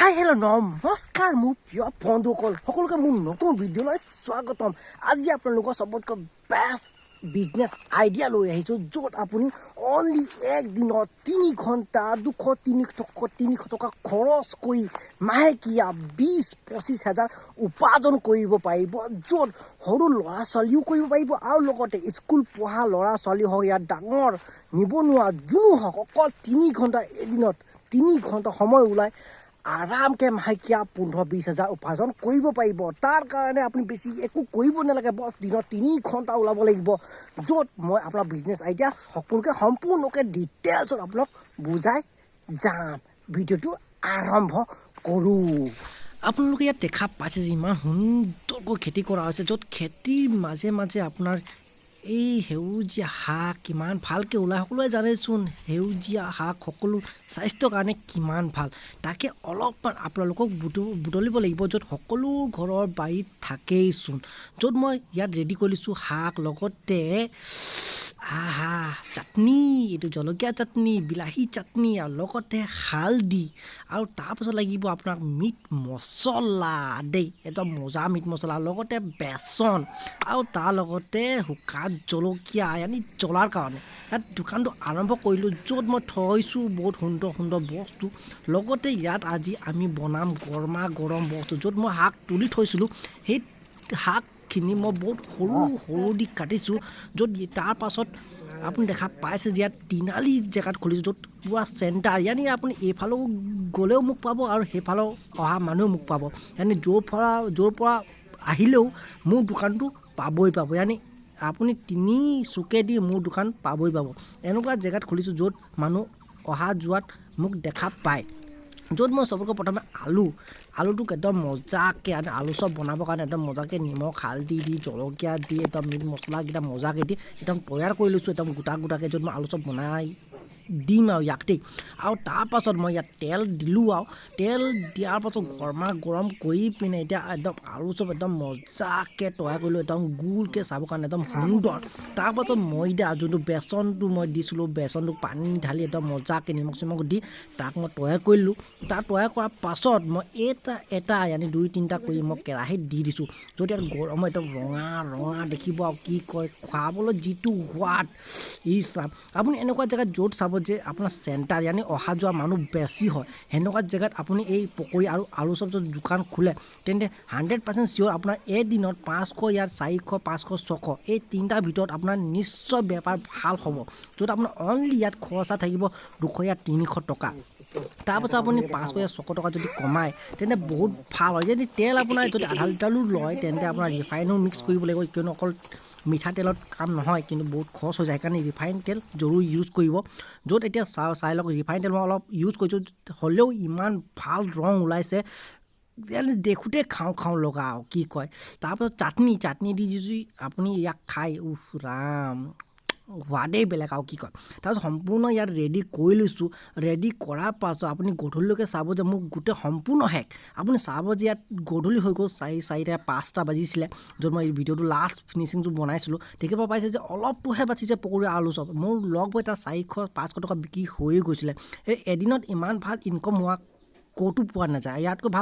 Hi hello' নমস্কাৰ মোৰ প্ৰিয় বন্ধুসকল সকলোকে মোৰ নতুন ভিডিঅ'লৈ স্বাগতম। আজি আপোনালোকৰ চবতকৈ বেষ্ট বিজনেছ আইডিয়া লৈ আহিছোঁ, য'ত আপুনি অনলি এক দিনত 3 ঘণ্টা 200-300 টকা খৰচ কৰি মাহেকীয়া 20-25 হাজাৰ উপাৰ্জন কৰিব পাৰিব, য'ত সৰু ল'ৰা ছোৱালীও কৰিব পাৰিব আৰু লগতে স্কুল পঢ়া ল'ৰা ছোৱালী হওক ইয়াত ডাঙৰ নিবনুৱা যোনো হওক, অকল 3 ঘণ্টা এদিনত 3 ঘণ্টা সময় ওলাই আৰামকৈ মাহেকীয়া 15-20 হাজাৰ উপাৰ্জন কৰিব পাৰিব। তাৰ কাৰণে আপুনি বেছি একো কৰিব নালাগে, বছ দিনত 3 ঘণ্টা ওলাব লাগিব, য'ত মই আপোনাৰ বিজনেছ আইডিয়া সকলোকে সম্পূৰ্ণকৈ ডিটেইলছত আপোনাক বুজাই যাম। ভিডিঅ'টো আৰম্ভ কৰোঁ। আপোনালোকে ইয়াত দেখা পাইছে যে ইমান সুন্দৰকৈ খেতি কৰা হৈছে, য'ত খেতিৰ মাজে মাজে আপোনাৰ এই সেউজীয়া শাক কিমান ভালকৈ ওলায়। সকলোৱে জানেচোন সেউজীয়া শাক সকলো স্বাস্থ্যৰ কাৰণে কিমান ভাল, তাকে অলপমান আপোনালোকক বুটলিব লাগিব, য'ত সকলো ঘৰৰ বাৰীত থাকেইচোন। য'ত মই ইয়াত ৰেডি কৰিছোঁ শাক, লগতে চাটনি, এইটো জলকীয়া চাটনি, বিলাহী চাটনি আৰু লগতে হালধি, আৰু তাৰপাছত লাগিব আপোনাক মিট মছলা দেই, একদম মজা মিট মছলা, লগতে বেচন আৰু তাৰ লগতে শুকান জলকীয়া ইয়ানি জ্বলাৰ কাৰণে। ইয়াত দোকানটো আৰম্ভ কৰিলোঁ, য'ত মই থৈছোঁ বহুত সুন্দৰ সুন্দৰ বস্তু। লগতে ইয়াত আজি আমি বনাম গৰমা গৰম বস্তু, য'ত মই শাক তুলি থৈছিলোঁ সেই শাকখিনি মই বহুত সৰু সৰু দি কাটিছোঁ, য'ত তাৰ পাছত আপুনি দেখা পাইছে যে ইয়াত তিনালি জেগাত খুলিছোঁ, য'ত পুৰা চেণ্টাৰ, ইয়ানি আপুনি এইফালেও গ'লেও মোক পাব আৰু সেইফালেও অহা মানুহেও মোক পাব, ইয়ানি য'ৰ পৰা আহিলেও মোৰ দোকানটো পাবই পাব, ইয়ানি আপুনি 3 চুকেদি মোৰ দোকান পাবই পাব। এনেকুৱা জেগাত খুলিছোঁ য'ত মানুহ অহা যোৱাত মোক দেখা পায়, য'ত মই চবতকৈ প্ৰথমে আলুটোক একদম মজাকৈ আলু চব বনাবৰ কাৰণে একদম মজাকৈ নিমখ হালধি দি জলকীয়া দি একদম মিট মছলাকেইটা মজাকৈ দি একদম তৈয়াৰ কৰি লৈছোঁ, একদম গোটাকৈ, য'ত মই আলু চব বনাই দিম আৰু ইয়াতেই। আৰু তাৰপাছত মই ইয়াত তেল দিলোঁ, আৰু তেল দিয়াৰ পাছত গৰম কৰি পিনে এতিয়া একদম আলু চব একদম মজাকৈ তৈয়াৰ কৰিলোঁ, একদম গোলকৈ চাবৰ কাৰণে একদম সুন্দৰ। তাৰপাছত ময়দা যোনটো বেচনটো মই দিছিলোঁ, বেচনটো পানী ঢালি একদম মজাকৈ নিমখ চিমখ দি তাক মই তৈয়াৰ কৰিলোঁ। তাক তৈয়াৰ কৰাৰ পাছত মই এটা ইয়ানি 2-3টা কৰি মই কেৰাহীত দি দিছোঁ, য'ত ইয়াত গৰম একদম ৰঙা দেখিব আৰু কি কয় খুৱাবলৈ যিটো সোৱাদ ইছৰাম। আপুনি এনেকুৱা জেগাত য'ত চাব যে আপোনাৰ চেণ্টাৰ ইয়ানি অহা যোৱা মানুহ বেছি হয়, সেনেকুৱা জেগাত আপুনি এই পকৰি আৰু আলু চব যদি দোকান খোলে, তেন্তে 100% চিয়'ৰ আপোনাৰ এদিনত 500, ইয়াত 400, 500, 600 এই 3টাৰ ভিতৰত আপোনাৰ নিশ্চয় বেপাৰ ভাল হ'ব, য'ত আপোনাৰ অনলি ইয়াত খৰচা থাকিব 200, ইয়াত 300 টকা। তাৰপাছত আপুনি 500, ইয়াত 600 টকা যদি কমায় তেন্তে বহুত ভাল হয়। যদি তেল আপোনাৰ যদি আধা লিটাৰো লয়, তেন্তে আপোনাৰ ৰিফাইনো মিক্স কৰিব লাগিব, কিয়নো অকল মিঠাতেলত কাম নহয়, কিন্তু বহুত খৰচ হৈ যায়, সেইকাৰণে ৰিফাইন তেল জৰুৰ ইউজ কৰিব। য'ত এতিয়া চাই লওক ৰিফাইন তেল মই অলপ ইউজ কৰিছোঁ, হ'লেও ইমান ভাল ৰং ওলাইছে, দেখোঁতে খাওঁ লগা আৰু কি কয়। তাৰপাছত চাটনি দি যদি আপুনি ইয়াক খায়, উফ ৰাম সোৱাদেই বেলেগ আৰু কি কয়। তাৰপিছত সম্পূৰ্ণ ইয়াত ৰেডি কৰি লৈছোঁ, ৰেডি কৰাৰ পাছত আপুনি গধূলিলৈকে চাব যে মোক গোটেই সম্পূৰ্ণ শেষ। আপুনি চাব যে ইয়াত গধূলি হৈ গ'ল, 4-5টা বাজিছিলে, য'ত মই এই ভিডিঅ'টো লাষ্ট ফিনিচিংটো বনাইছিলোঁ। দেখিব পাইছে যে অলপটোহে বাচিছে পকৰি আলু চব, মোৰ লগবোৰে তাত 400-500 টকা বিক্ৰী হৈয়ে গৈছিলে। এদিনত ইমান ভাল ইনকম হোৱা ক'তো পোৱা নাযায়, ইয়াতকৈ ভাল